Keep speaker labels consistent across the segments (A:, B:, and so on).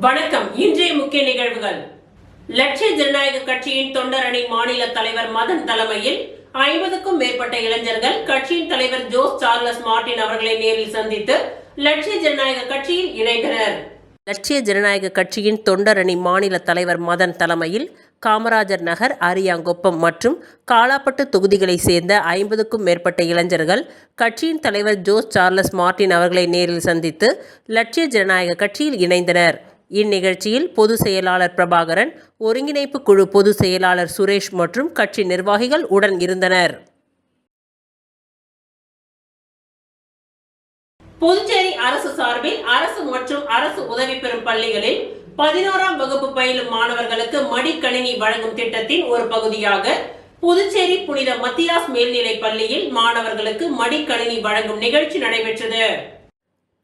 A: வணக்கம். இன்றைய முக்கிய நிகழ்வுகள். லட்சிய ஜனநாயக கட்சியின் தொண்டர் அணி மாநில தலைவர் மதன் தலைமையில் 50க்கும் மேற்பட்ட இளைஞர்கள் கட்சியின் தலைவர் ஜோஸ் சார்லஸ் மார்டின் அவர்களை நேரில் சந்தித்து லட்சிய ஜனநாயக கட்சியில் இணைந்தனர். லட்சிய ஜனநாயக கட்சியின் தொண்டர் அணி மாநில தலைவர் மதன் தலைமையில் காமராஜர் நகர், அரியாங்குப்பம் மற்றும் காலாப்பட்டு தொகுதிகளை சேர்ந்த 50க்கும் மேற்பட்ட இளைஞர்கள் கட்சியின் தலைவர் ஜோஸ் சார்லஸ் மார்டின் அவர்களை நேரில் சந்தித்து லட்சிய ஜனநாயக கட்சியில் இணைந்தனர். இந்நிகழ்ச்சியில் பொதுச் செயலாளர் பிரபாகரன், ஒருங்கிணைப்பு குழு பொதுச் செயலாளர் சுரேஷ் மற்றும் கட்சி நிர்வாகிகள் உடன் இருந்தனர். புதுச்சேரி அரசு சார்பில் அரசு மற்றும் அரசு உதவி பெறும் பள்ளிகளில் 11ஆம் வகுப்பு பயிலும் மாணவர்களுக்கு மடிக்கணினி வழங்கும் திட்டத்தின் ஒரு பகுதியாக புதுச்சேரி புனித மத்தியாஸ் மேல்நிலை பள்ளியில் மாணவர்களுக்கு மடிக்கணினி வழங்கும் நிகழ்ச்சி நடைபெற்றது.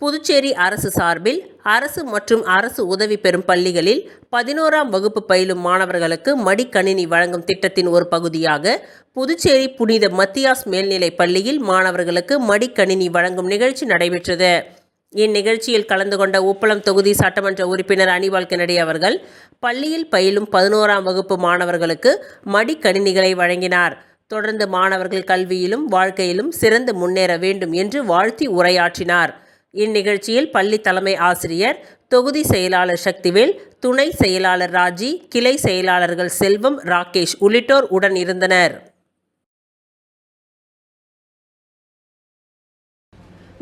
A: புதுச்சேரி அரசு சார்பில் அரசு மற்றும் அரசு உதவி பெறும் பள்ளிகளில் 11ஆம் வகுப்பு பயிலும் மாணவர்களுக்கு மடிக்கணினி வழங்கும் திட்டத்தின் ஒரு பகுதியாக புதுச்சேரி புனித மத்தியாஸ் மேல்நிலை பள்ளியில் மாணவர்களுக்கு மடிக்கணினி வழங்கும் நிகழ்ச்சி நடைபெற்றது. இந்நிகழ்ச்சியில் கலந்து கொண்ட உப்பளம் தொகுதி சட்டமன்ற உறுப்பினர் அனிபால் கென்னடி அவர்கள் பள்ளியில் பயிலும் 11ஆம் வகுப்பு மாணவர்களுக்கு மடிக்கணினிகளை வழங்கினார். தொடர்ந்து மாணவர்கள் கல்வியிலும் வாழ்க்கையிலும் சிறந்து முன்னேற வேண்டும் என்று வாழ்த்தி உரையாற்றினார். இந்நிகழ்ச்சியில் பள்ளி தலைமை ஆசிரியர், தொகுதி செயலாளர் சக்திவேல், துணை செயலாளர் ராஜி, கிளை செயலாளர்கள் செல்வம், ராகேஷ் உள்ளிட்டோர் உடன் இருந்தனர்.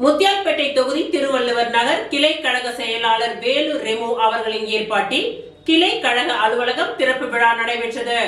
A: முத்தியால்பேட்டை தொகுதி திருவள்ளுவர் நகர் கிளை கழக செயலாளர் வேலு ரெமு அவர்களின் ஏற்பாட்டில் கிளை கழக அலுவலகம் திறப்பு விழா நடைபெற்றது.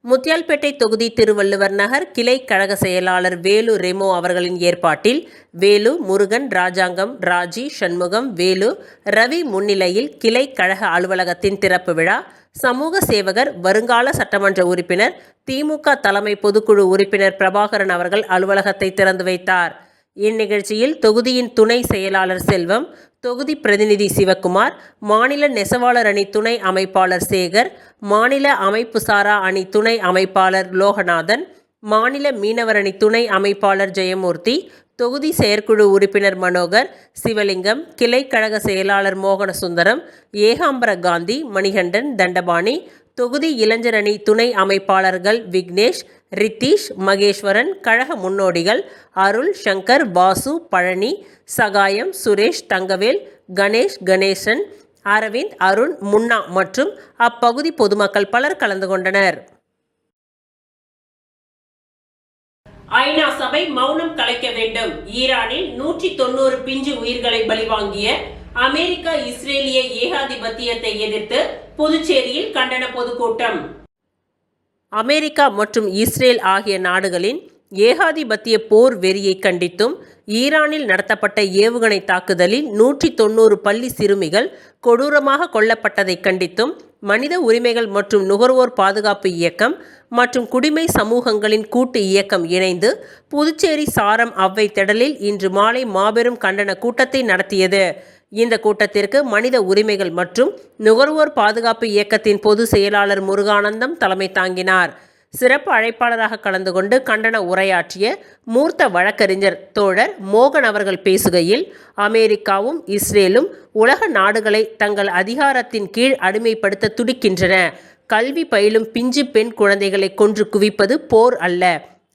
A: முத்தியால்பேட்டை தொகுதி திருவள்ளுவர் நகர் கிளை கழக செயலாளர் வேலு ரெமோ அவர்களின் ஏற்பாட்டில் வேலு, முருகன், ராஜாங்கம், ராஜி, சண்முகம், வேலு, ரவி முன்னிலையில் கிளை கழக அலுவலகத்தின் திறப்பு விழா சமூக சேவகர், வருங்கால சட்டமன்ற உறுப்பினர், திமுக தலைமை பொதுக்குழு உறுப்பினர் பிரபாகரன் அவர்கள் அலுவலகத்தை திறந்து வைத்தார். இந்நிகழ்ச்சியில் தொகுதியின் துணை செயலாளர் செல்வம், தொகுதி பிரதிநிதி சிவக்குமார், மாநில நெசவாளர் அணி துணை அமைப்பாளர் சேகர், மாநில அமைப்பு சாரா அணி துணை அமைப்பாளர் லோகநாதன், மாநில மீனவர் அணி துணை அமைப்பாளர் ஜெயமூர்த்தி, தொகுதி செயற்குழு உறுப்பினர் மனோகர், சிவலிங்கம், கிளை கழக செயலாளர் மோகனசுந்தரம், ஏகாம்பர காந்தி, மணிகண்டன், தண்டபாணி, தொகுதி இளைஞர் அணி துணை அமைப்பாளர்கள் விக்னேஷ், ரித்தீஷ், மகேஸ்வரன், கழக முன்னோடிகள் அருள், சங்கர், வாசு, பழனி, சகாயம், சுரேஷ், தங்கவேல், கணேஷ், கணேசன், அரவிந்த், அருண், முன்னா மற்றும் அப்பகுதி பொதுமக்கள் பலர் கலந்து கொண்டனர். ஐநா சபை மௌனம் கலைக்க வேண்டும். ஈரானில் 190 பிஞ்சு உயிர்களை பலிவாங்கிய அமெரிக்கா இஸ்ரேலிய ஏகாதிபத்தியத்தை எதிர்த்து புதுச்சேரியில் கண்டன பொதுக்கூட்டம். அமெரிக்கா மற்றும் இஸ்ரேல் ஆகிய நாடுகளின் ஏகாதிபத்திய போர் வெறியை கண்டித்தும் ஈரானில் நடத்தப்பட்ட ஏவுகணை தாக்குதலில் 190 பள்ளி சிறுமிகள் கொடூரமாக கொல்லப்பட்டதை கண்டித்தும் மனித உரிமைகள் மற்றும் நுகர்வோர் பாதுகாப்பு இயக்கம் மற்றும் குடிமை சமூகங்களின் கூட்டு இயக்கம் இணைந்து புதுச்சேரி சாரம் அவ்வை திடலில் இன்று மாலை மாபெரும் கண்டன கூட்டத்தை நடத்தியது. இந்த கூட்டத்திற்கு மனித உரிமைகள் மற்றும் நுகர்வோர் பாதுகாப்பு இயக்கத்தின் பொதுச் செயலாளர் முருகானந்தம் தலைமை தாங்கினார். சிறப்பு அழைப்பாளராக கலந்து கொண்டு கண்டன உரையாற்றிய மூர்த்த வழக்கறிஞர் தோழர் மோகன் அவர்கள் பேசுகையில், அமெரிக்காவும் இஸ்ரேலும் உலக நாடுகளை தங்கள் அதிகாரத்தின் கீழ் அடிமைப்படுத்த துடிக்கின்றன. கல்வி பயிலும் பிஞ்சு பெண் குழந்தைகளை கொன்று குவிப்பது போர் அல்ல,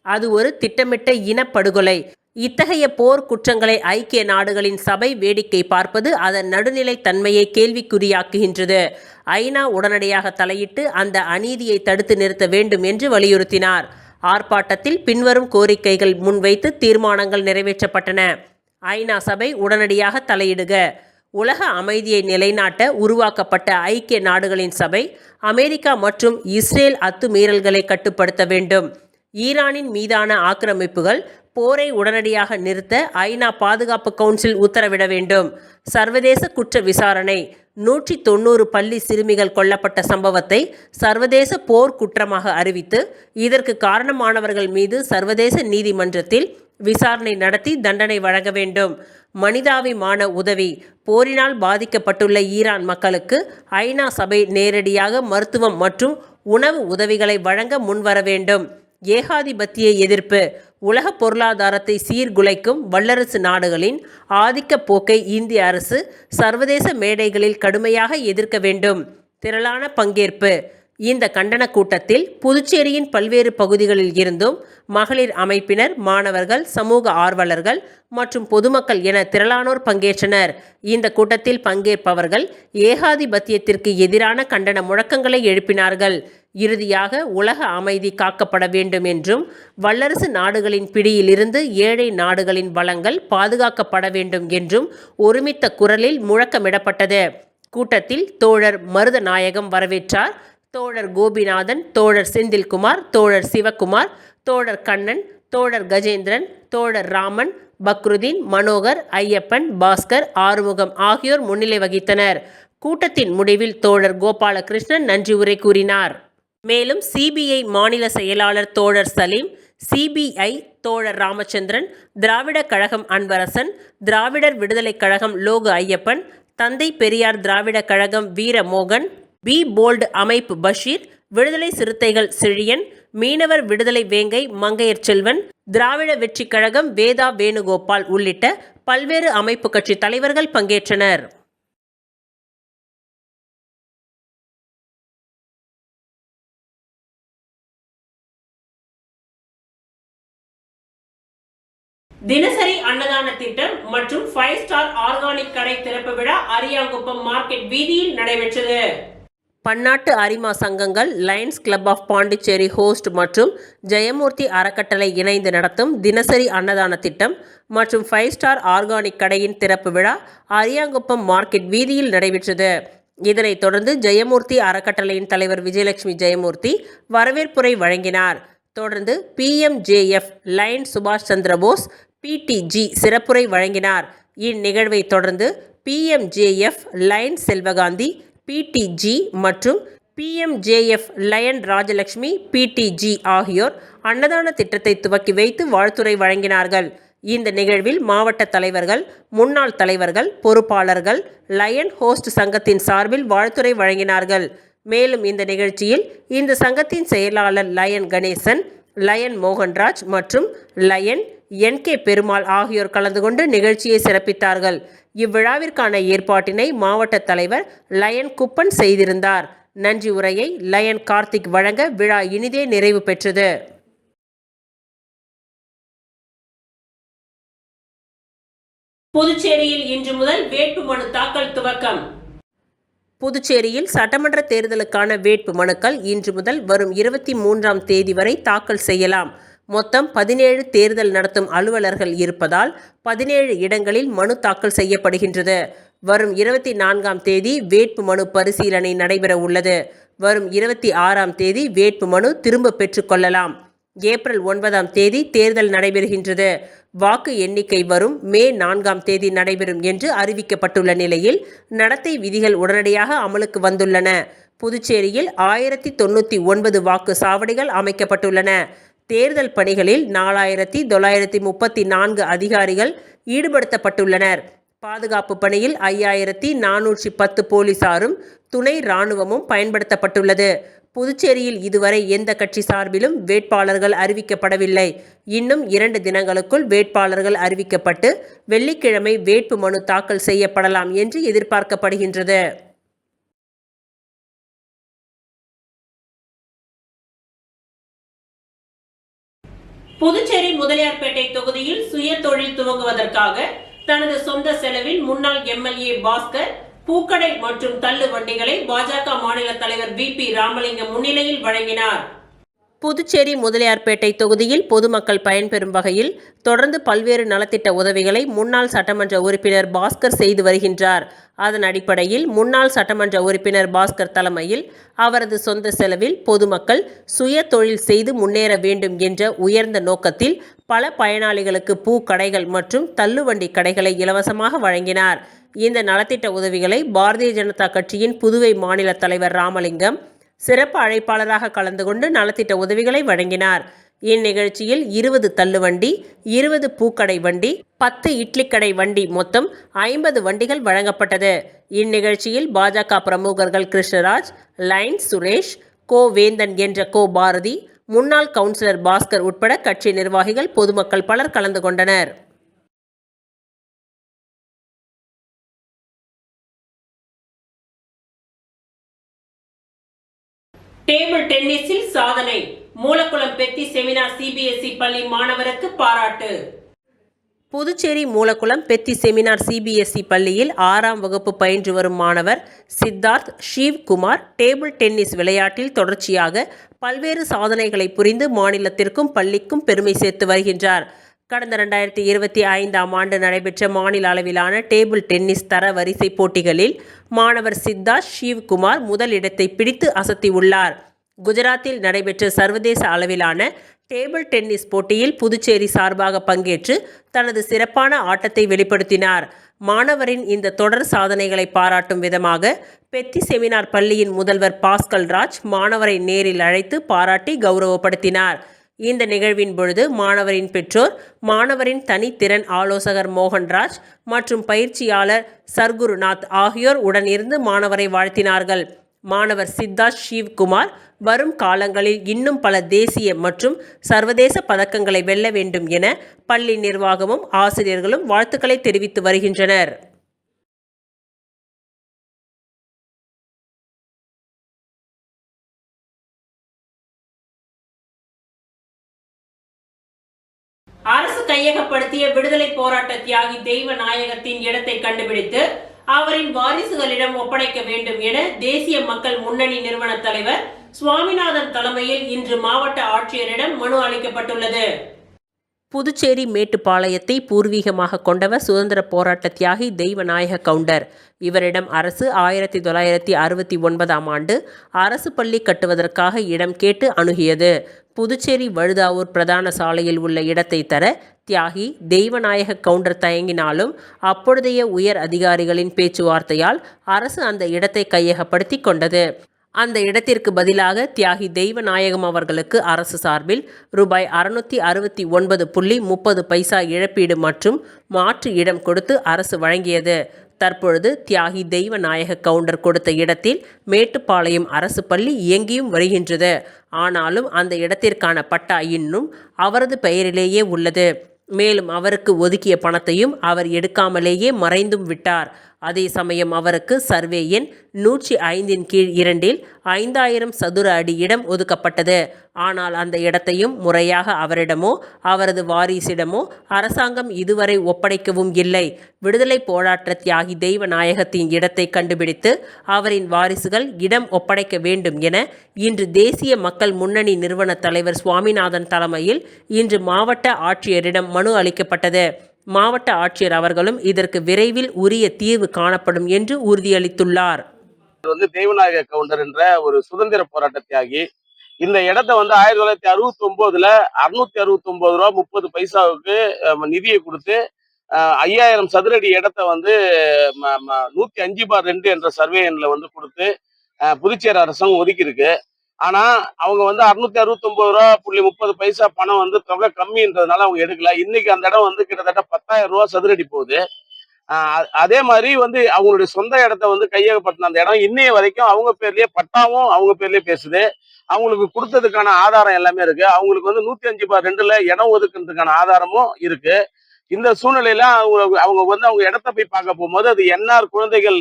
A: அது ஒரு திட்டமிட்ட இனப்படுகொலை. இத்தகைய போர் குற்றங்களை ஐக்கிய நாடுகளின் சபை வேடிக்கை பார்ப்பது அதன் நடுநிலை தன்மையை கேள்விக்குறியாக்குகின்றது. ஐநா உடனடியாக தலையிட்டு அந்த அநீதியை தடுத்து நிறுத்த வேண்டும் என்று வலியுறுத்தினார். ஆர்ப்பாட்டத்தில் பின்வரும் கோரிக்கைகள் முன்வைத்து தீர்மானங்கள் நிறைவேற்றப்பட்டன. ஐநா சபை உடனடியாக தலையிடுக. உலக அமைதியை நிலைநாட்ட உருவாக்கப்பட்ட ஐக்கிய நாடுகளின் சபை அமெரிக்கா மற்றும் இஸ்ரேல் அத்துமீறல்களை கட்டுப்படுத்த வேண்டும். ஈரானின் மீதான ஆக்கிரமிப்புகள் போரை உடனடியாக நிறுத்த ஐநா பாதுகாப்பு கவுன்சில் உத்தரவிட வேண்டும். சர்வதேச குற்ற விசாரணை 190 பள்ளி சிறுமிகள் கொல்லப்பட்ட சம்பவத்தை சர்வதேச போர் குற்றமாக அறிவித்து இதற்கு காரணமானவர்கள் மீது சர்வதேச நீதிமன்றத்தில் விசாரணை நடத்தி தண்டனை வழங்க வேண்டும். மனிதாபிமான உதவி. போரினால் பாதிக்கப்பட்டுள்ள ஈரான் மக்களுக்கு ஐநா சபை நேரடியாக மருத்துவம் மற்றும் உணவு உதவிகளை வழங்க முன்வர வேண்டும். ஏகாதிபத்திய எதிர்ப்பு. உலக பொருளாதாரத்தை சீர்குலைக்கும் வல்லரசு நாடுகளின் ஆதிக்க போக்கை இந்திய அரசு சர்வதேச மேடைகளில் கடுமையாக எதிர்க்க வேண்டும். திரளான பங்கேற்பு. இந்த கண்டன கூட்டத்தில் புதுச்சேரியின் பல்வேறு பகுதிகளில் இருந்தும் மகளிர் அமைப்பினர், மாணவர்கள், சமூக ஆர்வலர்கள் மற்றும் பொதுமக்கள் என திரளானோர் பங்கேற்றனர். இந்த கூட்டத்தில் பங்கேற்பவர்கள் ஏகாதிபத்தியத்திற்கு எதிரான கண்டன முழக்கங்களை எழுப்பினார்கள். இறுதியாக உலக அமைதி காக்கப்பட வேண்டும் என்றும் வல்லரசு நாடுகளின் பிடியிலிருந்து ஏழை நாடுகளின் வளங்கள் பாதுகாக்கப்பட வேண்டும் என்றும் ஒருமித்த குரலில் முழக்கமிடப்பட்டது. கூட்டத்தில் தோழர் மருதநாயகம் வரவேற்றார். தோழர் கோபிநாதன், தோழர் செந்தில்குமார், தோழர் சிவக்குமார், தோழர் கண்ணன், தோழர் கஜேந்திரன், தோழர் ராமன், பக்ருதீன், மனோகர், ஐயப்பன், பாஸ்கர், ஆறுமுகம் ஆகியோர் முன்னிலை வகித்தனர். கூட்டத்தின் முடிவில் தோழர் கோபாலகிருஷ்ணன் நன்றி உரை கூறினார். மேலும் சிபிஐ மாநில செயலாளர் தோழர் சலீம், சிபிஐ தோழர் ராமச்சந்திரன், திராவிட கழகம் அன்பரசன், திராவிடர் விடுதலை கழகம் லோகு ஐயப்பன், தந்தை பெரியார் திராவிட கழகம் வீரமோகன், பி போல்டு அமைப்பு பஷீர், விடுதலை சிறுத்தைகள் செழியன், மீனவர் விடுதலை வேங்கை மங்கையர் செல்வன், திராவிட வெற்றி கழகம் வேதா வேணுகோபால் உள்ளிட்ட பல்வேறு அமைப்பு கட்சி தலைவர்கள் பங்கேற்றனர். தினசரி அன்னதான திட்டம் மற்றும் 5 ஸ்டார் ஆர்கானிக் கடை திறப்பு விழா அரியாங்குப்பம் மார்க்கெட் வீதியில் நடைபெற்றது. பன்னாட்டு அரிமா சங்கங்கள், lions club of Pondicherry host மற்றும் ஜெயமூர்த்தி அறக்கட்டளை இணைந்து நடத்தும் தினசரி அன்னதான திட்டம் மற்றும் 5 ஸ்டார் ஆர்கானிக் கடையின் திறப்பு விழா அரியாங்குப்பம் மார்க்கெட் வீதியில் நடைபெற்றது. இதனைத் தொடர்ந்து ஜெயமூர்த்தி அறக்கட்டளையின் தலைவர் விஜயலட்சுமி ஜெயமூர்த்தி வரவேற்புரை வழங்கினார். தொடர்ந்து PMJF லயன் சுபாஷ் சந்திரபோஸ் PTG சிறப்புரை வழங்கினார். இந்நிகழ்வை தொடர்ந்து PMJF லயன் செல்வகாந்தி PTG மற்றும் PMJF லயன் ராஜலட்சுமி PTG ஆகியோர் அன்னதான திட்டத்தை துவக்கி வைத்து வாழ்த்துரை வழங்கினார்கள். இந்த நிகழ்வில் மாவட்ட தலைவர்கள், முன்னாள் தலைவர்கள், பொறுப்பாளர்கள் லயன் ஹோஸ்ட் சங்கத்தின் சார்பில் வாழ்த்துரை வழங்கினார்கள். மேலும் இந்த நிகழ்ச்சியில் இந்த சங்கத்தின் செயலாளர் லயன் கணேசன், லயன் மோகன்ராஜ் மற்றும் லயன் NK பெருமாள் ஆகியோர் கலந்து கொண்டு நிகழ்ச்சியை சிறப்பித்தார்கள். இவ்விழாவிற்கான ஏற்பாட்டினை மாவட்ட தலைவர் லயன் குப்பன் செய்திருந்தார். நன்றி உரையை லயன் கார்த்திக் வழங்க விழா இனிதே நிறைவு பெற்றது. புதுச்சேரியில் இன்று முதல் வேட்புமனு தாக்கல் துவக்கம். புதுச்சேரியில் சட்டமன்ற தேர்தலுக்கான வேட்பு மனுக்கள் இன்று முதல் வரும் 23ஆம் தேதி வரை தாக்கல் செய்யலாம். மொத்தம் 17 தேர்தல் நடத்தும் அலுவலர்கள் இருப்பதால் 17 இடங்களில் மனு தாக்கல் செய்யப்படுகின்றது. வரும் 24ஆம் தேதி வேட்பு மனு பரிசீலனை நடைபெற உள்ளது. வரும் 26ஆம் தேதி வேட்பு மனு திரும்ப பெற்றுக்கொள்ளலாம். ஏப்ரல் 9ஆம் தேதி தேர்தல் நடைபெறுகின்றது. வாக்கு எண்ணிக்கை வரும் மே 4ஆம் தேதி நடைபெறும் என்று அறிவிக்கப்பட்டுள்ள நிலையில் நடத்தை விதிகள் உடனடியாக அமலுக்கு வந்துள்ளன. புதுச்சேரியில் 1099 வாக்கு சாவடிகள் அமைக்கப்பட்டுள்ளன. தேர்தல் பணிகளில் 4934 அதிகாரிகள் ஈடுபடுத்தப்பட்டுள்ளனர். பாதுகாப்பு பணியில் 5410 போலீசாரும் துணை இராணுவமும் பயன்படுத்தப்பட்டுள்ளது. புதுச்சேரியில் இதுவரை எந்த கட்சி சார்பிலும் வேட்பாளர்கள் அறிவிக்கப்படவில்லை. இன்னும் 2 தினங்களுக்குள் வேட்பாளர்கள் அறிவிக்கப்பட்டு வெள்ளிக்கிழமை வேட்பு மனு தாக்கல் செய்யப்படலாம் என்று எதிர்பார்க்கப்படுகின்றது. புதுச்சேரி முதலியார்பேட்டை தொகுதியில் சுய தொழில் துவங்குவதற்காக தனது சொந்த செலவில் முன்னாள் MLA பாஸ்கர் பூக்கடை மற்றும் தள்ளு வண்டிகளை பாஜக மாநில தலைவர் VP ராமலிங்கம் முன்னிலையில் வழங்கினார். புதுச்சேரி முதலியார்பேட்டை தொகுதியில் பொதுமக்கள் பயன்பெறும் வகையில் தொடர்ந்து பல்வேறு நலத்திட்ட உதவிகளை முன்னாள் சட்டமன்ற உறுப்பினர் பாஸ்கர் செய்து வருகின்றார். அதன் அடிப்படையில் முன்னாள் சட்டமன்ற உறுப்பினர் பாஸ்கர் தலைமையில் அவரது சொந்த செலவில் பொதுமக்கள் சுய தொழில் செய்து முன்னேற வேண்டும் என்ற உயர்ந்த நோக்கத்தில் பல பயனாளிகளுக்கு பூக்கடைகள் மற்றும் தள்ளுவண்டி கடைகளை இலவசமாக வழங்கினார். இந்த நலத்திட்ட உதவிகளை பாரதிய ஜனதா கட்சியின் புதுவை மாநில தலைவர் ராமலிங்கம் சிறப்பு அழைப்பாளராக கலந்து கொண்டு நலத்திட்ட உதவிகளை வழங்கினார். இந்நிகழ்ச்சியில் 20 தள்ளுவண்டி, 20 பூக்கடை வண்டி, 10 இட்லி கடை வண்டி மொத்தம் 50 வண்டிகள் வழங்கப்பட்டது. இந்நிகழ்ச்சியில் பாஜக பிரமுகர்கள் கிருஷ்ணராஜ், லைன் சுரேஷ், கோ வேந்தன் என்ற கோ பாரதி, முன்னாள் கவுன்சிலர் பாஸ்கர் உட்பட கட்சி நிர்வாகிகள், பொதுமக்கள் பலர் கலந்து கொண்டனர். டேபிள் டென்னிஸில் சாதனை, மூலக்குளம் பெத்தி செமினார் சிபிஎஸ்இ பள்ளி மாணவருக்கு பாராட்டு. புதுச்சேரி மூலக்குளம் பெத்தி செமினார் சிபிஎஸ்இ பள்ளியில் 6ஆம் வகுப்பு பயின்று வரும் மாணவர் சித்தார்த் ஷிவ்குமார் டேபிள் டென்னிஸ் விளையாட்டில் தொடர்ச்சியாக பல்வேறு சாதனைகளை புரிந்து மாநிலத்திற்கும் பள்ளிக்கும் பெருமை சேர்த்து வருகின்றார். கடந்த 2025ஆம் ஆண்டு நடைபெற்ற மாநில அளவிலான டேபிள் டென்னிஸ் தர வரிசை போட்டிகளில் மாணவர் சித்தார்த் ஷிவ்குமார் முதல் இடத்தை பிடித்து அசத்தியுள்ளார். குஜராத்தில் நடைபெற்ற சர்வதேச அளவிலான டேபிள் டென்னிஸ் போட்டியில் புதுச்சேரி சார்பாக பங்கேற்று தனது சிறப்பான ஆட்டத்தை வெளிப்படுத்தினார். மாணவரின் இந்த தொடர் சாதனைகளை பாராட்டும் விதமாக பெத்தி செமினார் பள்ளியின் முதல்வர் பாஸ்கல் ராஜ் மாணவரை நேரில் அழைத்து பாராட்டி கௌரவப்படுத்தினார். இந்த நிகழ்வின் பொழுது மாணவரின் பெற்றோர், மாணவரின் தனித்திறன் ஆலோசகர் மோகன்ராஜ் மற்றும் பயிற்சியாளர் சர்க்குருநாத் ஆகியோர் உடன் இருந்து மாணவரை வாழ்த்தினார்கள். மாணவர் சித்தார்த் ஷிவ்குமார் வரும் காலங்களில் இன்னும் பல தேசிய மற்றும் சர்வதேச பதக்கங்களை வெல்ல வேண்டும் என பள்ளி நிர்வாகமும் ஆசிரியர்களும் வாழ்த்துக்களை தெரிவித்து வருகின்றனர். அரசு கையகப்படுத்திய விடுதலை போராட்ட தியாகி தெய்வ நாயகத்தின் இடத்தை கண்டுபிடித்து அவரின் வாரிசுகளிடம் ஒப்படைக்க வேண்டும் என தேசிய மக்கள் முன்னணி நிறுவன தலைவர் சுவாமிநாதன் தலைமையில் இன்று மாவட்ட ஆட்சியரிடம் மனு அளிக்கப்பட்டுள்ளது. புதுச்சேரி மேட்டுப்பாளையத்தை பூர்வீகமாக கொண்டவர் சுதந்திர போராட்ட தியாகி தெய்வநாயக கவுண்டர். இவரிடம் அரசு 1969ஆம் ஆண்டு அரசு பள்ளி கட்டுவதற்காக இடம் கேட்டு அணுகியது. புதுச்சேரி வழுதாவூர் பிரதான சாலையில் உள்ள இடத்தை தர தியாகி தெய்வநாயக கவுண்டர் தயங்கினாலும் அப்பொழுதைய உயர் அதிகாரிகளின் பேச்சுவார்த்தையால் அரசு அந்த இடத்தை கையகப்படுத்தி கொண்டது. அந்த இடத்திற்கு பதிலாக தியாகி தெய்வநாயகம் அவர்களுக்கு அரசு சார்பில் ரூபாய் 669.30 இழப்பீடு மற்றும் மாற்று இடம் கொடுத்து அரசு வழங்கியது. தற்பொழுது தியாகி தெய்வநாயக கவுண்டர் கொடுத்த இடத்தில் மேட்டுப்பாளையம் அரசு பள்ளி இயங்கியும் வருகின்றது. ஆனாலும் அந்த இடத்திற்கான பட்டா இன்னும் அவரது பெயரிலேயே உள்ளது. மேலும் அவருக்கு ஒதுக்கிய பணத்தையும் அவர் எடுக்காமலேயே மறைந்தும் விட்டார். அதே சமயம் அவருக்கு சர்வே எண் 105 கீழ் 2இல் 5000 சதுர அடி இடம் ஒதுக்கப்பட்டது. ஆனால் அந்த இடத்தையும் முறையாக அவரிடமோ அவரது வாரிசிடமோ அரசாங்கம் இதுவரை ஒப்படைக்கவும் இல்லை. விடுதலை போராட்ட தியாகி தெய்வநாயகத்தின் இடத்தை கண்டுபிடித்து அவரின் வாரிசுகள் இடம் ஒப்படைக்க வேண்டும் என இன்று தேசிய மக்கள் முன்னணி நிறுவன தலைவர் சுவாமிநாதன் தலைமையில் இன்று மாவட்ட ஆட்சியரிடம் மனு அளிக்கப்பட்டது. மாவட்ட ஆட்சியர் அவர்களும் இதற்கு விரைவில் உரிய தீர்வு காணப்படும் என்று உறுதியளித்துள்ளார்.
B: தெய்வநாயக கவுண்டர் என்ற ஒரு சுதந்திர போராட்ட தியாகி இந்த இடத்த 1969ல 669 ரூபா 30 பைசாவுக்கு நிதியை கொடுத்து 5000 சதுரடி இடத்த 105/2 என்ற சர்வே எண்ல கொடுத்து புதுச்சேரி அரசாங்கம் ஒதுக்கி இருக்கு. ஆனா அவங்க 669.30 பணம் தொகை கம்மின்றதுனால அவங்க எடுக்கல. இன்னைக்கு அந்த இடம் கிட்டத்தட்ட 10,000 ரூபாய் சதுரடி போகுது. அதே மாதிரி அவங்களுடைய சொந்த இடத்த கையகப்படுத்தின அந்த இடம் இன்னைய வரைக்கும் அவங்க பேர்லயே பட்டாவும் அவங்க பேர்லயே பேசுது. அவங்களுக்கு கொடுத்ததுக்கான ஆதாரம் எல்லாமே இருக்கு. அவங்களுக்கு 105/2ல இடம் ஒதுக்குறதுக்கான ஆதாரமும் இருக்கு. இந்த சூழ்நிலையில அவங்க அவங்க இடத்த போய் பார்க்க போகும்போது அது என்ஆர் குழந்தைகள்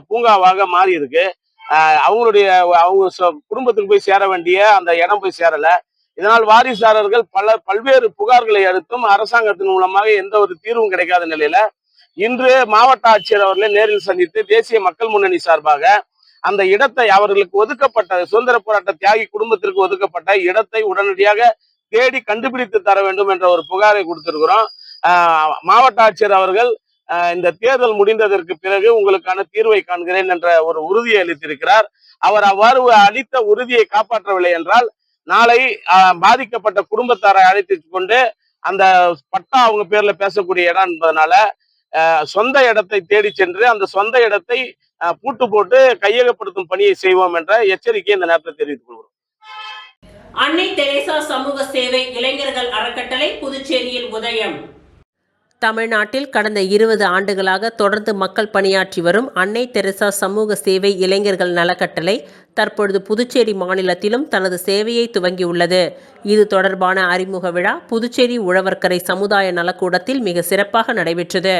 B: பூங்காவாக மாறி இருக்கு. அவங்க குடும்பத்துக்கு போய் சேர வேண்டிய அந்த இடம் போய் சேரல. இதனால் வாரிசாரர்கள் பல்வேறு புகார்களை அடுத்தும் அரசாங்கத்தின் மூலமாக எந்த ஒரு தீர்வும் கிடைக்காத நிலையில இன்று மாவட்ட ஆட்சியர் அவர்களை நேரில் சந்தித்து தேசிய மக்கள் முன்னணி சார்பாக அந்த இடத்தை அவர்களுக்கு ஒதுக்கப்பட்ட சுதந்திர போராட்ட தியாகி குடும்பத்திற்கு ஒதுக்கப்பட்ட இடத்தை உடனடியாக தேடி கண்டுபிடித்து தர வேண்டும் என்ற ஒரு புகாரை கொடுத்திருக்கிறோம். மாவட்ட ஆட்சியர் அவர்கள் இந்த தேர்தல் முடிந்ததற்கு பிறகு உங்களுக்கான தீர்வை காண்கிறேன் என்ற ஒரு உறுதியை அளித்திருக்கிறார். அவர் அவ்வாறு அளித்த உறுதியை காப்பாற்றவில்லை என்றால் நாளை பாதிக்கப்பட்ட குடும்பத்தாரை அழைத்து கொண்டு அந்த பட்டா அவங்க பேர்ல பேசக்கூடிய இடம் என்பதனால சொந்த இடத்தை தேடி சென்று அந்த சொந்த இடத்தை பூட்டு போட்டு கையகப்படுத்தும் பணியை செய்வோம் என்ற எச்சரிக்கையை இந்த நேரத்தில் தெரிவித்துக் கொள்கிறோம்.
A: அன்னை தெரேசா சமூக சேவை இளைஞர்கள் அறக்கட்டளை புதுச்சேரியில் உதயம். தமிழ்நாட்டில் கடந்த 20 ஆண்டுகளாக தொடர்ந்து மக்கள் பணியாற்றி வரும் அன்னை தெரசா சமூக சேவை இளைஞர்கள் நலக்கட்டளை தற்பொழுது புதுச்சேரி மாநிலத்திலும் தனது சேவையை துவங்கியுள்ளது. இது தொடர்பான அறிமுக விழா புதுச்சேரி உழவர்கரை சமுதாய நலக்கூடத்தில் மிக சிறப்பாக நடைபெற்றது.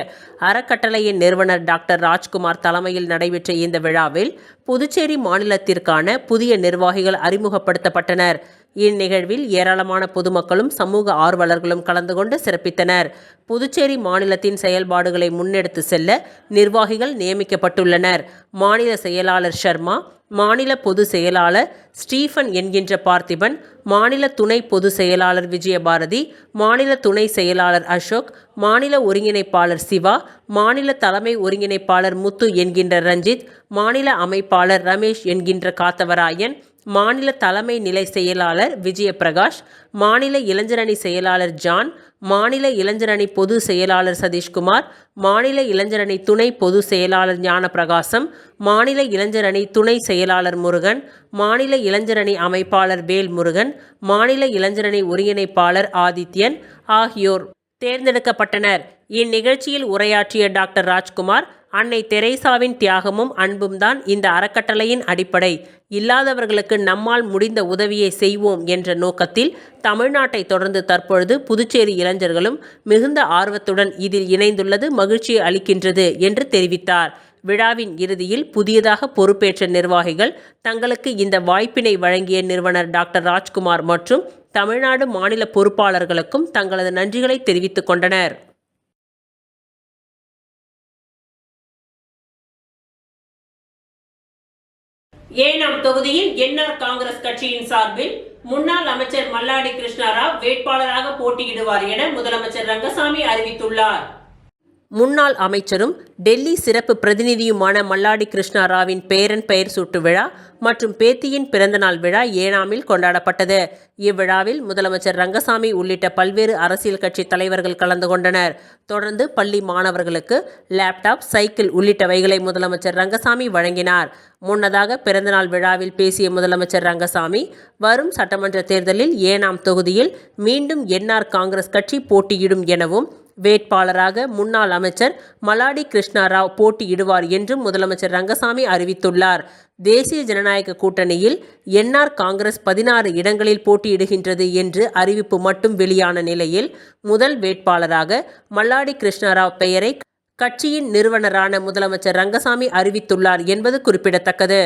A: அறக்கட்டளையின் நிறுவனர் டாக்டர் ராஜ்குமார் தலைமையில் நடைபெற்ற இந்த விழாவில் புதுச்சேரி மாநிலத்திற்கான புதிய நிர்வாகிகள் அறிமுகப்படுத்தப்பட்டனர். இந்நிகழ்வில் ஏராளமான பொதுமக்களும் சமூக ஆர்வலர்களும் கலந்து கொண்டு சிறப்பித்தனர். புதுச்சேரி மாநிலத்தின் செயல்பாடுகளை முன்னெடுத்து செல்ல நிர்வாகிகள் நியமிக்கப்பட்டுள்ளனர். மாநில செயலாளர் சர்மா, மாநில பொது செயலாளர் ஸ்டீபன் என்கின்ற பார்த்திபன், மாநில துணை பொது செயலாளர் விஜயபாரதி, மாநில துணை செயலாளர் அசோக், மாநில ஒருங்கிணைப்பாளர் சிவா, மாநில தலைமை ஒருங்கிணைப்பாளர் முத்து என்கின்ற ரஞ்சித், மாநில அமைப்பாளர் ரமேஷ் என்கின்ற காத்தவராயன், மாநில தலைமை நிலை செயலாளர் விஜயபிரகாஷ், மாநில இளைஞரணி செயலாளர் ஜான், மாநில இளைஞரணி பொது செயலாளர் சதீஷ்குமார், மாநில இளைஞரணி துணை பொது செயலாளர் ஞானப்பிரகாசம், மாநில இளைஞரணி துணை செயலாளர் முருகன், மாநில இளைஞரணி அமைப்பாளர் வேல்முருகன், மாநில இளைஞரணி ஒருங்கிணைப்பாளர் ஆதித்யன் ஆகியோர் தேர்ந்தெடுக்கப்பட்டனர். இந்நிகழ்ச்சியில் உரையாற்றிய டாக்டர் ராஜ்குமார், அன்னை தெரேசாவின் தியாகமும் அன்பும் தான் இந்த அறக்கட்டளையின் அடிப்படை. இல்லாதவர்களுக்கு நம்மால் முடிந்த உதவியை செய்வோம் என்ற நோக்கத்தில் தமிழ்நாட்டை தொடர்ந்து தற்பொழுது புதுச்சேரி இளைஞர்களும் மிகுந்த ஆர்வத்துடன் இதில் இணைந்துள்ளது மகிழ்ச்சியை அளிக்கின்றது என்று தெரிவித்தார். விழாவின் இறுதியில் புதியதாக பொறுப்பேற்ற நிர்வாகிகள் தங்களுக்கு இந்த வாய்ப்பினை வழங்கிய நிறுவனர் டாக்டர் ராஜ்குமார் மற்றும் தமிழ்நாடு மாநில பொறுப்பாளர்களுக்கும் தங்களது நன்றிகளை தெரிவித்துக் கொண்டனர். ஏனாம் தொகுதியில் என்ஆர் காங்கிரஸ் கட்சியின் சார்பில் முன்னாள் அமைச்சர் மல்லாடி கிருஷ்ணராவ் வேட்பாளராக போட்டியிடுவார் என முதலமைச்சர் ரங்கசாமி அறிவித்துள்ளார். முன்னாள் அமைச்சரும் டெல்லி சிறப்பு பிரதிநிதியுமான மல்லாடி கிருஷ்ணராவின் பேரன் பெயர் சூட்டு விழா மற்றும் பேத்தியின் பிறந்தநாள் விழா ஏனாமில் கொண்டாடப்பட்டது. இவ்விழாவில் முதலமைச்சர் ரங்கசாமி உள்ளிட்ட பல்வேறு அரசியல் கட்சி தலைவர்கள் கலந்து கொண்டனர். தொடர்ந்து பள்ளி மாணவர்களுக்கு லேப்டாப், சைக்கிள் உள்ளிட்டவைகளை முதலமைச்சர் ரங்கசாமி வழங்கினார். முன்னதாக பிறந்தநாள் விழாவில் பேசிய முதலமைச்சர் ரங்கசாமி, வரும் சட்டமன்ற தேர்தலில் ஏனாம் தொகுதியில் மீண்டும் என்ஆர் காங்கிரஸ் கட்சி போட்டியிடும் எனவும் வேட்பாளராக முன்னாள் அமைச்சர் மல்லாடி கிருஷ்ணராவ் போட்டியிடுவார் என்றும் முதலமைச்சர் ரங்கசாமி அறிவித்துள்ளார். தேசிய ஜனநாயக கூட்டணியில் என்ஆர் காங்கிரஸ் 16 இடங்களில் போட்டியிடுகின்றது என்று அறிவிப்பு மட்டும் வெளியான நிலையில் முதல் வேட்பாளராக மல்லாடி கிருஷ்ணராவ் பெயரை கட்சியின் நிறுவனரான முதலமைச்சர் ரங்கசாமி அறிவித்துள்ளார் என்பது குறிப்பிடத்தக்கது.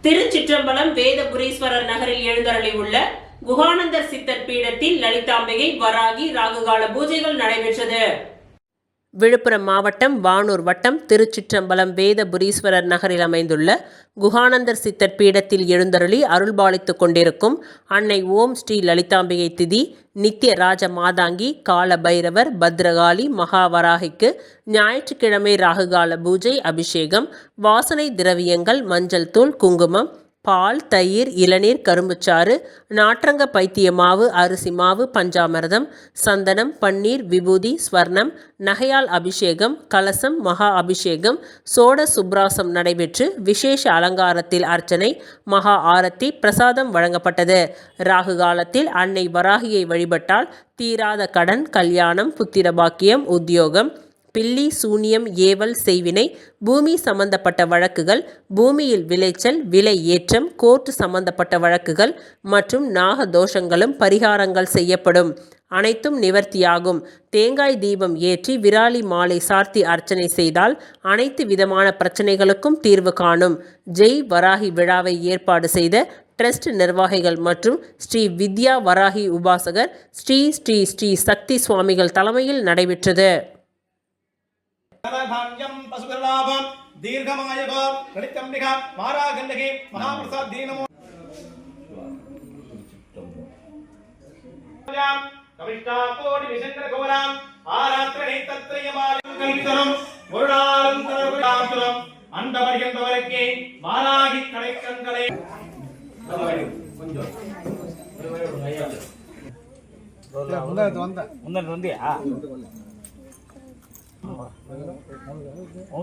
A: திருச்சிற்றம்பலம் வேதபுரீஸ்வரர் நகரில் எழுந்தருளியுள்ள குகானந்தர் சித்தர் பீடத்தில் லலிதாம்பிகை, வராகி, ராகுகால பூஜைகள் நடைபெற்றது. விழுப்புரம் மாவட்டம் வானூர் வட்டம் திருச்சிற்றம்பலம் வேதபுரீஸ்வரர் நகரில் அமைந்துள்ள குகானந்தர் சித்தர் பீடத்தில் எழுந்தருளி அருள்பாலித்துக் கொண்டிருக்கும் அன்னை ஓம் ஸ்ரீ லலிதாம்பிகை திதி, நித்திய ராஜ மாதாங்கி, கால பைரவர், பத்ரகாளி, மகாவராகிக்கு ஞாயிற்றுக்கிழமை ராகுகால பூஜை, அபிஷேகம், வாசனை திரவியங்கள், மஞ்சள் தூள், குங்குமம், பால், தயிர், இளநீர், கரும்புச்சாறு, நாற்றங்க பைத்திய மாவு, அரிசி மாவு, பஞ்சாமிர்தம், சந்தனம், பன்னீர், விபூதி, ஸ்வர்ணம், நகையால் அபிஷேகம், கலசம், மகா அபிஷேகம், சோட சுப்ராசம் நடைபெற்று விசேஷ அலங்காரத்தில் அர்ச்சனை, மகா ஆரத்தி, பிரசாதம் வழங்கப்பட்டது. ராகு காலத்தில் அன்னை வராகியை வழிபட்டால் தீராத கடன், கல்யாணம், புத்திர பாக்கியம், உத்தியோகம், பில்லி, சூனியம், ஏவல், செய்வினை, பூமி சம்பந்தப்பட்ட வழக்குகள், பூமியில் விளைச்சல், விலை ஏற்றம், கோர்ட் சம்பந்தப்பட்ட வழக்குகள் மற்றும் நாக தோஷங்களும் பரிகாரங்கள் செய்யப்படும். அனைத்தும் நிவர்த்தியாகும். தேங்காய் தீபம் ஏற்றி விராலி மாலை சார்த்தி அர்ச்சனை செய்தால் அனைத்து விதமான பிரச்சனைகளுக்கும் தீர்வு காணும். ஜெய் வராகி விழாவை ஏற்பாடு செய்த ட்ரஸ்ட் நிர்வாகிகள் மற்றும் ஸ்ரீ வித்யா வராகி உபாசகர் ஸ்ரீ ஸ்ரீ ஸ்ரீ சக்தி சுவாமிகள் தலைமையில் நடைபெற்றது.
C: धनधान्यं पशुलाभं दीर्घमायुः ललितंबिका मारागण्डकी महाप्रसाद दीनमो कविष्टा कोटि विशंकर गौराम आरात्रणे तत्रयमालं कल्पितरं मुरुडारंतरं अंडवर्यंतवरके मारागि कणेकंगले मुंदे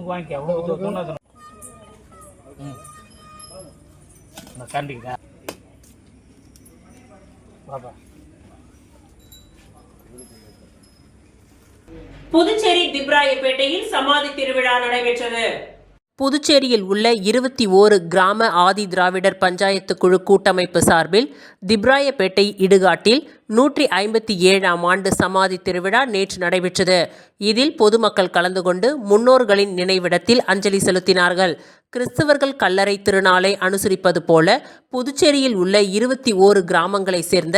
C: வாங்கிக்க கண்டிப்பா
A: புதுச்சேரி திப்ராயப்பேட்டையில் சமாதி திருவிழா நடைபெற்றது. புதுச்சேரியில் உள்ள 21 கிராம ஆதி திராவிடர் பஞ்சாயத்து குழு கூட்டமைப்பு சார்பில் திப்ராயப்பேட்டை இடுகாட்டில் 157ஆம் ஆண்டு சமாதி திருவிழா நேற்று நடைபெற்றது. இதில் பொதுமக்கள் கலந்து கொண்டு முன்னோர்களின் நினைவிடத்தில் அஞ்சலி செலுத்தினார்கள். கிறிஸ்தவர்கள் கல்லறை திருநாளை அனுசரிப்பது போல புதுச்சேரியில் உள்ள 21 கிராமங்களை சேர்ந்த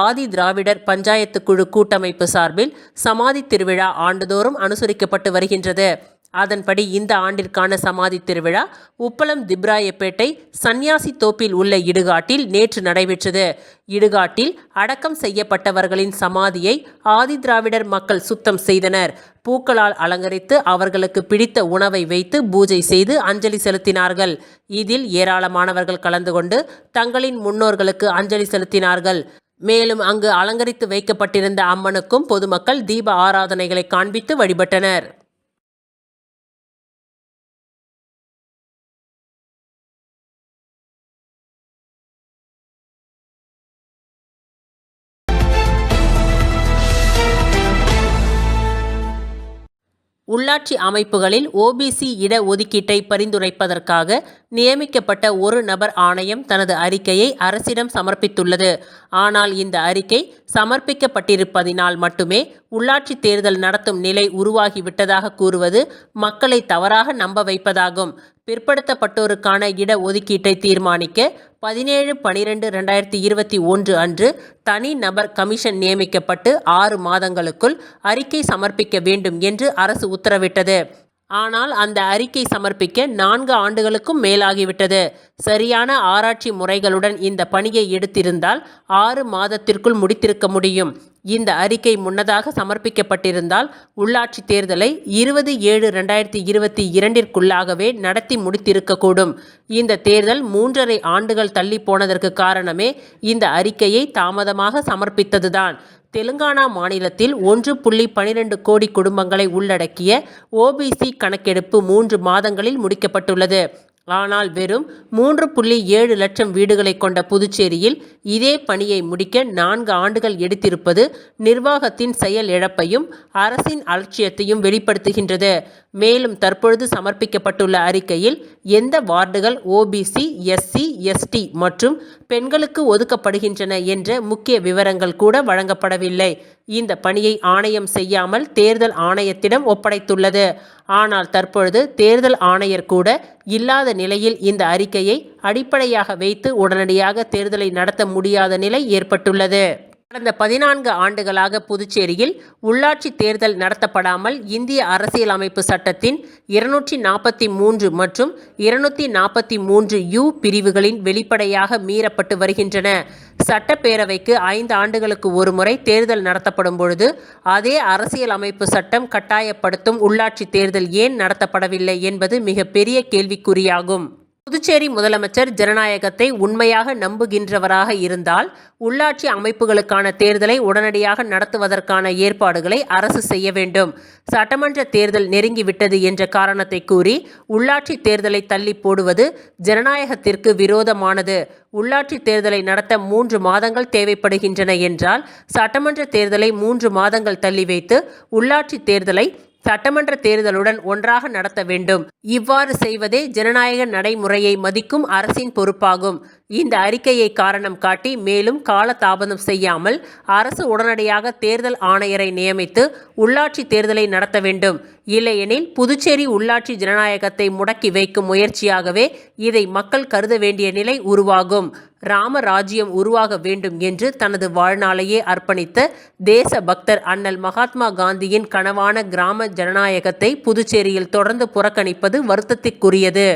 A: ஆதி திராவிடர் பஞ்சாயத்து குழு கூட்டமைப்பு சார்பில் சமாதி திருவிழா ஆண்டுதோறும் அனுசரிக்கப்பட்டு வருகின்றது. அதன்படி இந்த ஆண்டிற்கான சமாதி திருவிழா உப்பளம் திப்ராயப்பேட்டை சன்னியாசி தோப்பில் உள்ள இடுகாட்டில் நேற்று நடைபெற்றது. இடுகாட்டில் அடக்கம் செய்யப்பட்டவர்களின் சமாதியை ஆதி திராவிடர் மக்கள் சுத்தம் செய்தனர். பூக்களால் அலங்கரித்து அவர்களுக்கு பிடித்த உணவை வைத்து பூஜை செய்து அஞ்சலி செலுத்தினார்கள். இதில் ஏராளமானவர்கள் கலந்து கொண்டு தங்களின் முன்னோர்களுக்கு அஞ்சலி செலுத்தினார்கள். மேலும் அங்கு அலங்கரித்து வைக்கப்பட்டிருந்த அம்மனுக்கும் பொதுமக்கள் தீப ஆராதனைகளை காண்பித்து வழிபட்டனர். உள்ளாட்சி அமைப்புகளில் ஓபிசி இட ஒதுக்கீட்டை பரிந்துரைப்பதற்காக நியமிக்கப்பட்ட ஒரு நபர் ஆணையம் தனது அறிக்கையை அரசிடம் சமர்ப்பித்துள்ளது. ஆனால் இந்த அறிக்கை சமர்ப்பிக்கப்பட்டிருப்பதினால் மட்டுமே உள்ளாட்சி தேர்தல் நடத்தும் நிலை உருவாகிவிட்டதாக கூறுவது மக்களை தவறாக நம்ப வைப்பதாகும். பிற்படுத்தப்பட்டோருக்கான இட ஒதுக்கீட்டை தீர்மானிக்க 17/12/2021 அன்று தனி நபர் கமிஷன் நியமிக்கப்பட்டு 6 மாதங்களுக்குள் அறிக்கை சமர்ப்பிக்க வேண்டும் என்று அரசு உத்தரவிட்டது. ஆனால் அந்த அறிக்கை சமர்ப்பிக்க 4 ஆண்டுகளுக்கும் மேலாகிவிட்டது. சரியான ஆராய்ச்சி முறைகளுடன் இந்த பணியை எடுத்திருந்தால் 6 மாதத்திற்குள் முடித்திருக்க முடியும். இந்த அறிக்கை முன்னதாக சமர்ப்பிக்கப்பட்டிருந்தால் உள்ளாட்சி தேர்தலை 20/7/2022ற்குள்ளாகவே நடத்தி முடித்திருக்கக்கூடும். இந்த தேர்தல் 3.5 ஆண்டுகள் தள்ளி போனதற்கு காரணமே இந்த அறிக்கையை தாமதமாக சமர்ப்பித்ததுதான். தெலுங்கானா மாநிலத்தில் 1.12 கோடி குடும்பங்களை உள்ளடக்கிய ஓபிசி கணக்கெடுப்பு 3 மாதங்களில் முடிக்கப்பட்டுள்ளது. ஆனால் வெறும் 3.7 லட்சம் வீடுகளை கொண்ட புதுச்சேரியில் இதே பணியை முடிக்க 4 ஆண்டுகள் எடுத்திருப்பது நிர்வாகத்தின் செயல் இழப்பையும் அரசின் அலட்சியத்தையும் வெளிப்படுத்துகின்றது. மேலும் தற்பொழுது சமர்ப்பிக்கப்பட்டுள்ள அறிக்கையில் எந்த வார்டுகள் ஓபிசி, எஸ்சி, எஸ்டி மற்றும் பெண்களுக்கு ஒதுக்கப்படுகின்றன என்ற முக்கிய விவரங்கள் கூட வழங்கப்படவில்லை. இந்த பணியை ஆணையம் செய்யாமல் தேர்தல் ஆணையத்திடம் ஒப்படைத்துள்ளது. ஆனால் தற்பொழுது தேர்தல் ஆணையர் கூட இல்லாத நிலையில் இந்த அறிக்கையை அடிப்படையாக வைத்து உடனடியாக தேர்தலை நடத்த முடியாத நிலை ஏற்பட்டுள்ளது. கடந்த 14 ஆண்டுகளாக புதுச்சேரியில் உள்ளாட்சி தேர்தல் நடத்தப்படாமல் இந்திய அரசியலமைப்பு சட்டத்தின் 243 மற்றும் 243U பிரிவுகளின் வெளிப்படையாக மீறப்பட்டு வருகின்றன. சட்டப்பேரவைக்கு 5 ஆண்டுகளுக்கு ஒருமுறை தேர்தல் நடத்தப்படும் பொழுது அதே அரசியலமைப்பு சட்டம் கட்டாயப்படுத்தும் உள்ளாட்சி தேர்தல் ஏன் நடத்தப்படவில்லை என்பது மிகப்பெரிய கேள்விக்குறியாகும். புதுச்சேரி முதலமைச்சர் ஜனநாயகத்தை உண்மையாக நம்புகின்றவராக இருந்தால் உள்ளாட்சி அமைப்புகளுக்கான தேர்தலை உடனடியாக நடத்துவதற்கான ஏற்பாடுகளை அரசு செய்ய வேண்டும். சட்டமன்ற தேர்தல் நெருங்கிவிட்டது என்ற காரணத்தை கூறி உள்ளாட்சி தேர்தலை தள்ளி போடுவது ஜனநாயகத்திற்கு விரோதமானது. உள்ளாட்சி தேர்தலை நடத்த 3 மாதங்கள் தேவைப்படுகின்றன என்றால் சட்டமன்ற தேர்தலை 3 மாதங்கள் தள்ளி வைத்து உள்ளாட்சி தேர்தலை சட்டமன்ற தேர்தலுடன் ஒன்றாக நடத்த வேண்டும். இவ்வாறு செய்வதே ஜனநாயக நடைமுறையை மதிக்கும் அரசின் பொறுப்பாகும். இந்த அறிக்கையை காரணம் காட்டி மேலும் காலதாமதம் செய்யாமல் அரசு உடனடியாக தேர்தல் ஆணையரை நியமித்து உள்ளாட்சி தேர்தலை நடத்த வேண்டும். இல்லையெனில் புதுச்சேரி உள்ளாட்சி ஜனநாயகத்தை முடக்கி வைக்கும் முயற்சியாகவே இதை மக்கள் கருத வேண்டிய நிலை உருவாகும். ராமராஜ்யம் உருவாக வேண்டும் என்று தனது வாழ்நாளையே அர்ப்பணித்த தேச பக்தர் அண்ணல் மகாத்மா காந்தியின் கனவான கிராம ஜனநாயகத்தை புதுச்சேரியில் தொடர்ந்து புறக்கணிப்பது வருத்தத்திற்குரியது.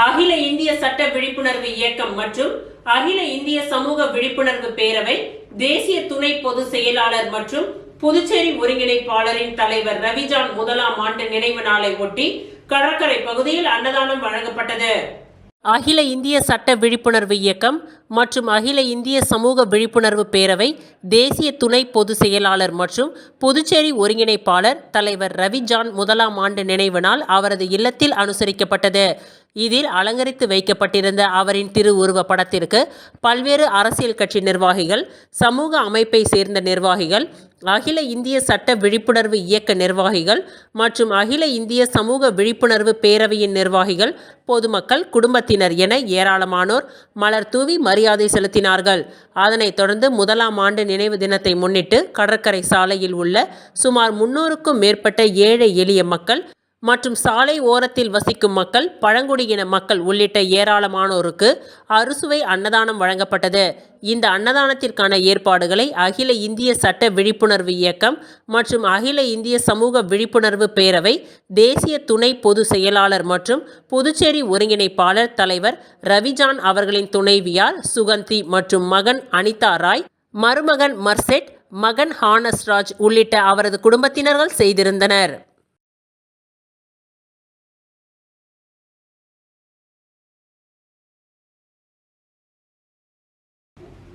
A: அகில இந்திய சட்ட விழிப்புணர்வு இயக்கம் மற்றும் அகில இந்திய சமூக விழிப்புணர்வு பேரவை தேசிய துணை பொதுச் செயலாளர் மற்றும் புதுச்சேரி ஒருங்கிணைப்பாளரின் தலைவர் ரவிஜான் 1ஆம் ஆண்டு நினைவு நாளை ஒட்டி கடற்கரை பகுதியில் அன்னதானம் வழங்கப்பட்டது. அகில இந்திய சட்ட விழிப்புணர்வு இயக்கம் மற்றும் அகில இந்திய சமூக விழிப்புணர்வு பேரவை தேசிய துணை பொதுச் செயலாளர் மற்றும் புதுச்சேரி ஒருங்கிணைப்பாளர் தலைவர் ரவி ஜான் 1ஆம் ஆண்டு நினைவு நாள் அவரது இல்லத்தில் அனுசரிக்கப்பட்டது. இதில் அலங்கரித்து வைக்கப்பட்டிருந்த அவரின் திருவுருவ படத்திற்கு பல்வேறு அரசியல் கட்சி நிர்வாகிகள், சமூக அமைப்பை சேர்ந்த நிர்வாகிகள், அகில இந்திய சட்ட விழிப்புணர்வு இயக்க நிர்வாகிகள் மற்றும் அகில இந்திய சமூக விழிப்புணர்வு பேரவையின் நிர்வாகிகள், பொதுமக்கள், குடும்பத்தினர் என ஏராளமானோர் மலர் தூவி மரியாதை செலுத்தினார்கள். அதனைத் தொடர்ந்து 1ஆம் ஆண்டு நினைவு தினத்தை முன்னிட்டு கடற்கரை சாலையில் உள்ள சுமார் 300க்கும் மேற்பட்ட ஏழை எளிய மக்கள் மற்றும் சாலை ஓரத்தில் வசிக்கும் மக்கள், பழங்குடியின மக்கள் உள்ளிட்ட ஏராளமானோருக்கு அறுசுவை அன்னதானம் வழங்கப்பட்டது. இந்த அன்னதானத்திற்கான ஏற்பாடுகளை அகில இந்திய சட்ட விழிப்புணர்வு இயக்கம் மற்றும் அகில இந்திய சமூக விழிப்புணர்வு பேரவை தேசிய துணை பொதுச் செயலாளர் மற்றும் புதுச்சேரி ஒருங்கிணைப்பாளர் தலைவர் ரவிஜான் அவர்களின் துணைவியார் சுகந்தி மற்றும் மகன் அனிதா ராய், மருமகன் மர்செட், மகன் ஹானஸ்ராஜ் உள்ளிட்ட அவரது குடும்பத்தினர்கள் செய்திருந்தனர்.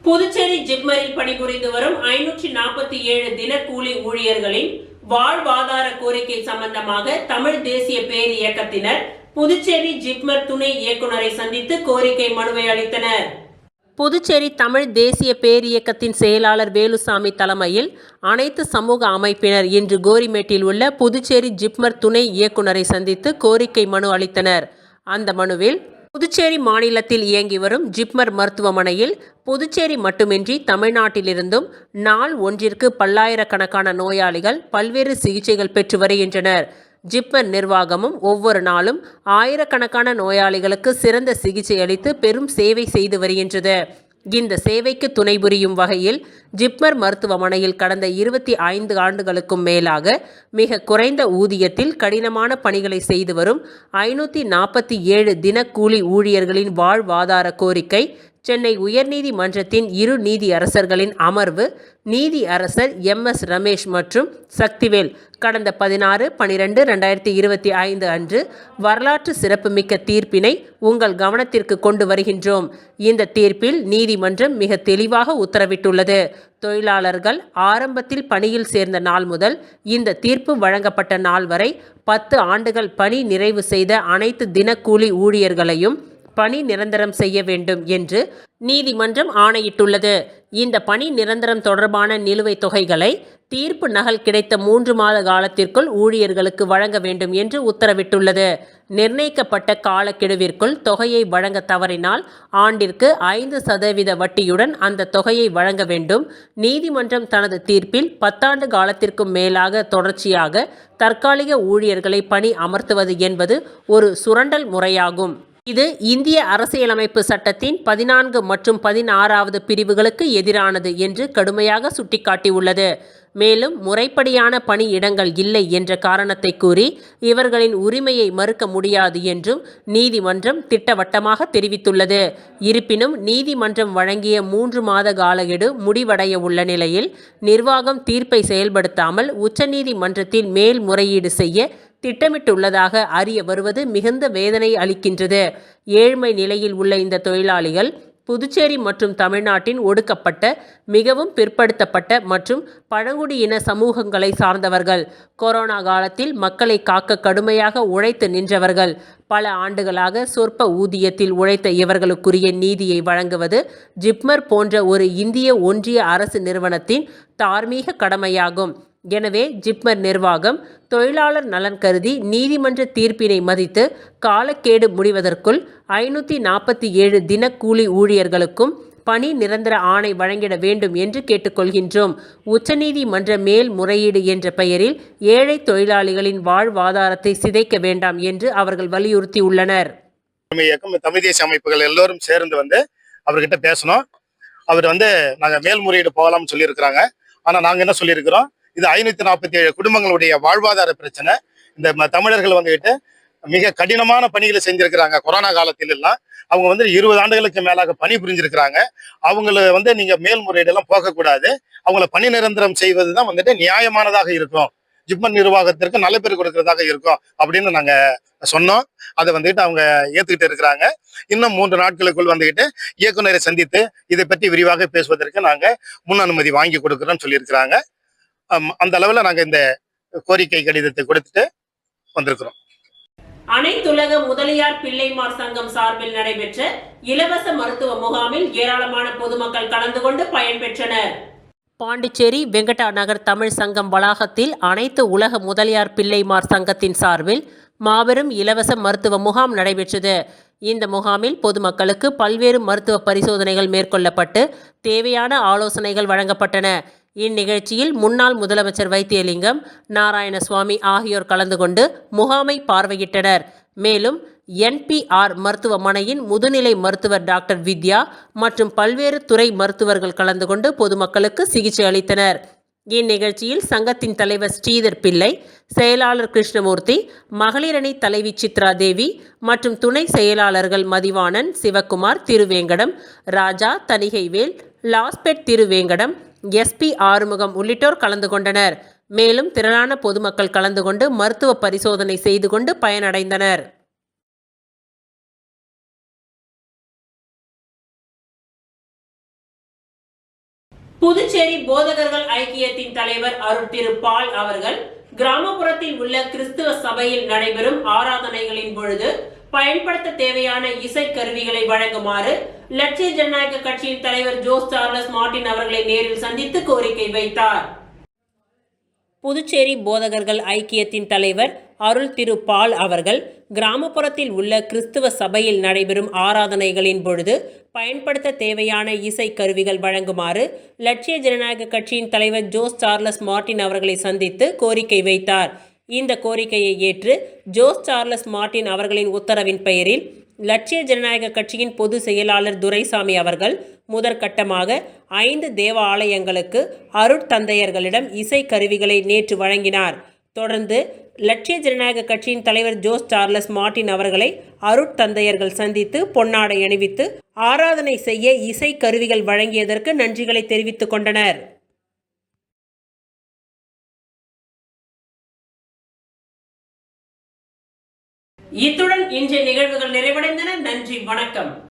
A: புதுச்சேரி ஜிப்மரில் பணிபுரிந்து வரும் 547 தினக்கூலி ஊழியர்களின் வாழ்வாதார கோரிக்கை சம்பந்தமாக தமிழ் தேசிய பேர் இயக்கத்தினர் புதுச்சேரி ஜிப்மர் துணை இயக்குநரை சந்தித்து கோரிக்கை மனுவை அளித்தனர். புதுச்சேரி தமிழ் தேசிய பேர் இயக்கத்தின் செயலாளர் வேலுசாமி தலைமையில் அனைத்து சமூக அமைப்பினர் இன்று கோரிமேட்டில் உள்ள புதுச்சேரி ஜிப்மர் துணை இயக்குநரை சந்தித்து கோரிக்கை மனு அளித்தனர். அந்த மனுவில் புதுச்சேரி மாநிலத்தில் இயங்கி வரும் ஜிப்மர் மருத்துவமனையில் புதுச்சேரி மட்டுமின்றி தமிழ்நாட்டிலிருந்தும் நாள் ஒன்றிற்கு பல்லாயிரக்கணக்கான நோயாளிகள் பல்வேறு சிகிச்சைகள் பெற்று வருகின்றனர். ஜிப்மர் நிர்வாகமும் ஒவ்வொரு நாளும் ஆயிரக்கணக்கான நோயாளிகளுக்கு சிறந்த சிகிச்சை அளித்து பெரும் சேவை செய்து வருகின்றது. இந்த சேவைக்கு துணை புரியும் வகையில் ஜிப்மர் மருத்துவமனையில் கடந்த 25 ஆண்டுகளுக்கும் மேலாக மிக குறைந்த ஊதியத்தில் கடினமான பணிகளை செய்து வரும் 547 தினக்கூலி ஊழியர்களின் வாழ்வாதார கோரிக்கை சென்னை உயர்நீதிமன்றத்தின் இரு நீதியரசர்களின் அமர்வு நீதி அரசர் MS ரமேஷ் மற்றும் சக்திவேல் கடந்த 16/12/2025 அன்று வரலாற்று சிறப்புமிக்க தீர்ப்பினை உங்கள் கவனத்திற்கு கொண்டு வருகின்றோம். இந்த தீர்ப்பில் நீதிமன்றம் மிக தெளிவாக உத்தரவிட்டுள்ளது. தொழிலாளர்கள் ஆரம்பத்தில் பணியில் சேர்ந்த நாள் முதல் இந்த தீர்ப்பு வழங்கப்பட்ட நாள் வரை 10 ஆண்டுகள் பணி நிறைவு செய்த அனைத்து தினக்கூலி ஊழியர்களையும் பணி நிரந்தரம் செய்ய வேண்டும் என்று நீதிமன்றம் ஆணையிட்டுள்ளது. இந்த பணி நிரந்தரம் தொடர்பான நிலுவைத் தொகைகளை தீர்ப்பு நகல் கிடைத்த 3 மாத காலத்திற்குள் ஊழியர்களுக்கு வழங்க வேண்டும் என்று உத்தரவிட்டுள்ளது. நிர்ணயிக்கப்பட்ட காலக்கெடுவிற்குள் தொகையை வழங்க தவறினால் ஆண்டிற்கு 5% வட்டியுடன் அந்த தொகையை வழங்க வேண்டும். நீதிமன்றம் தனது தீர்ப்பில் 10 ஆண்டு காலத்திற்கும் மேலாக தொடர்ச்சியாக தற்காலிக ஊழியர்களை பணி அமர்த்துவது என்பது ஒரு சுரண்டல் முறையாகும். இது இந்திய அரசியலமைப்பு சட்டத்தின் 14 மற்றும் 16வது பிரிவுகளுக்கு எதிரானது என்று கடுமையாக சுட்டிக்காட்டியுள்ளது. மேலும் முறைப்படியான பணியிடங்கள் இல்லை என்ற காரணத்தை கூறி இவர்களின் உரிமையை மறுக்க முடியாது என்றும் நீதிமன்றம் திட்டவட்டமாக தெரிவித்துள்ளது. இருப்பினும் நீதிமன்றம் வழங்கிய 3 மாத காலக்கெடு முடிவடைய உள்ள நிலையில் நிர்வாகம் தீர்ப்பை செயல்படுத்தாமல் உச்சநீதிமன்றத்தில் மேல்முறையீடு செய்ய திட்டமிட்டுள்ளதாக அறிய வருவது மிகுந்த வேதனை அளிக்கின்றது. ஏழ்மை நிலையில் உள்ள இந்த தொழிலாளிகள் புதுச்சேரி மற்றும் தமிழ்நாட்டின் ஒடுக்கப்பட்ட, மிகவும் பிற்படுத்தப்பட்ட மற்றும் பழங்குடியின சமூகங்களை சார்ந்தவர்கள். கொரோனா காலத்தில் மக்களை காக்க கடுமையாக உழைத்து நின்றவர்கள். பல ஆண்டுகளாக சொற்ப ஊதியத்தில் உழைத்த இவர்களுக்குரிய நீதியை வழங்குவது ஜிப்மர் போன்ற ஒரு இந்திய ஒன்றிய அரசு நிறுவனத்தின் தார்மீக கடமையாகும். எனவே ஜிப்மர் நிர்வாகம் தொழிலாளர் நலன் கருதி நீதிமன்ற தீர்ப்பினை மதித்து காலக்கெடு முடிவதற்குள் 547 தினக்கூலி ஊழியர்களுக்கும் பணி நிரந்தர ஆணை வழங்கிட வேண்டும் என்று கேட்டுக்கொள்கின்றோம். உச்சநீதிமன்ற மேல்முறையீடு என்ற பெயரில் ஏழை தொழிலாளிகளின் வாழ்வாதாரத்தை சிதைக்க வேண்டாம் என்று அவர்கள் வலியுறுத்தியுள்ளனர்.
D: தமிழ் தேசிய அமைப்புகள் எல்லோரும் சேர்ந்து அவர்கிட்ட பேசணும். அவர் நாங்கள் மேல்முறையீடு போகலாம்னு சொல்லியிருக்கிறாங்க. ஆனால் நாங்கள் என்ன சொல்லியிருக்கிறோம், இது 547 குடும்பங்களுடைய வாழ்வாதார பிரச்சனை. இந்த தமிழர்கள் மிக கடினமான பணிகளை செஞ்சிருக்கிறாங்க. கொரோனா காலத்தில் எல்லாம் அவங்க 20 ஆண்டுகளுக்கு மேலாக பணி புரிஞ்சிருக்கிறாங்க. அவங்கள நீங்க மேல்முறையீடு எல்லாம் போகக்கூடாது. அவங்கள பணி நிரந்தரம் செய்வதுதான் நியாயமானதாக இருக்கும். ஜிப்மர் நிர்வாகத்திற்கு நல்ல பேர் கொடுக்கறதாக இருக்கும் அப்படின்னு நாங்க சொன்னோம். அதை வந்துட்டு அவங்க ஏத்துக்கிட்டு இருக்கிறாங்க. இன்னும் 3 நாட்களுக்குள் வந்துகிட்டு இயக்குநரை சந்தித்து இதை பற்றி விரிவாக பேசுவதற்கு நாங்க முன் அனுமதி வாங்கி கொடுக்குறோம்னு சொல்லியிருக்கிறாங்க. அந்த அளவுல நாங்க இந்த கோரிக்கை கடிதத்தை கொடுத்துட்டு வந்திருக்கிறோம்.
A: அனைத்துலக முதலியார் பிள்ளைமார் சங்கம் சார்பில் நடைபெற்ற இலவச மருத்துவ முகாமில் ஏராளமான பொதுமக்கள் கலந்து கொண்டு பயன்பெற்றனர். பாண்டிச்சேரி வெங்கடா நகர் தமிழ் சங்கம் வளாகத்தில் அனைத்து உலக முதலியார் பிள்ளைமார் சங்கத்தின் சார்பில் மாபெரும் இலவச மருத்துவ முகாம் நடைபெற்றது. இந்த முகாமில் பொதுமக்களுக்கு பல்வேறு மருத்துவ பரிசோதனைகள் மேற்கொள்ளப்பட்டு தேவையான ஆலோசனைகள் வழங்கப்பட்டன. இந்நிகழ்ச்சியில் முன்னாள் முதலமைச்சர் வைத்தியலிங்கம், நாராயணசுவாமி ஆகியோர் கலந்து கொண்டு முகாமை பார்வையிட்டனர். மேலும் NPR மருத்துவமனையின் முதுநிலை மருத்துவர் டாக்டர் வித்யா மற்றும் பல்வேறு துறை மருத்துவர்கள் கலந்து கொண்டு பொதுமக்களுக்கு சிகிச்சை அளித்தனர். இந்நிகழ்ச்சியில் சங்கத்தின் தலைவர் ஸ்ரீதர் பிள்ளை, செயலாளர் கிருஷ்ணமூர்த்தி, மகளிரணி தலைவி சித்ரா தேவி மற்றும் துணை செயலாளர்கள் மதிவாணன், சிவக்குமார், திருவேங்கடம், ராஜா, தணிகைவேல், லாஸ்பெட் திருவேங்கடம், SP ஆறுமுகம் உள்ளிட்டோர் கலந்து கொண்டனர். மேலும் திரளான பொதுமக்கள் கலந்து கொண்டு மருத்துவ பரிசோதனை செய்து கொண்டு பயனடைந்தனர். புதுச்சேரி போதகர்கள் ஐக்கியத்தின் தலைவர் அருள் திரு பால் அவர்கள் கிராமப்புறத்தில் உள்ள கிறிஸ்துவ சபையில் நடைபெறும் ஆராதனைகளின் பொழுது பயன்படுத்த தேவையான இசை கருவிகளை வழங்குமாறு லட்சிய ஜனநாயக கட்சியின் தலைவர் ஜோஸ் சார்லஸ் மார்டின் அவர்களை நேரில் சந்தித்து கோரிக்கை வைத்தார். புதுச்சேரி போதகர்கள் ஐக்கியத்தின் தலைவர் அருள் திரு பால் அவர்கள் கிராமப்புறத்தில் உள்ள கிறிஸ்துவ சபையில் நடைபெறும் ஆராதனைகளின் பொழுது பயன்படுத்த தேவையான இசை கருவிகள் வழங்குமாறு லட்சிய ஜனநாயக கட்சியின் தலைவர் ஜோஸ் சார்லஸ் மார்டின் அவர்களை சந்தித்து கோரிக்கை வைத்தார். இந்த கோரிக்கையை ஏற்று ஜோஸ் சார்லஸ் மார்டின் அவர்களின் உத்தரவின் பெயரில் லட்சிய ஜனநாயக கட்சியின் பொது செயலாளர் துரைசாமி அவர்கள் முதற்கட்டமாக 5 தேவ ஆலயங்களுக்கு அருட்தந்தையர்களிடம் இசை கருவிகளை நேற்று வழங்கினார். தொடர்ந்து லட்சிய ஜனநாயக கட்சியின் தலைவர் ஜோஸ் சார்லஸ் மார்டின் அவர்களை அருட்தந்தையர்கள் சந்தித்து பொன்னாடை அணிவித்து ஆராதனை செய்ய இசை கருவிகள் வழங்கியதற்கு நன்றிகளை தெரிவித்துக் கொண்டனர். இத்துடன் இன்றைய நிகழ்வுகள் நிறைவடைந்தன. நன்றி, வணக்கம்.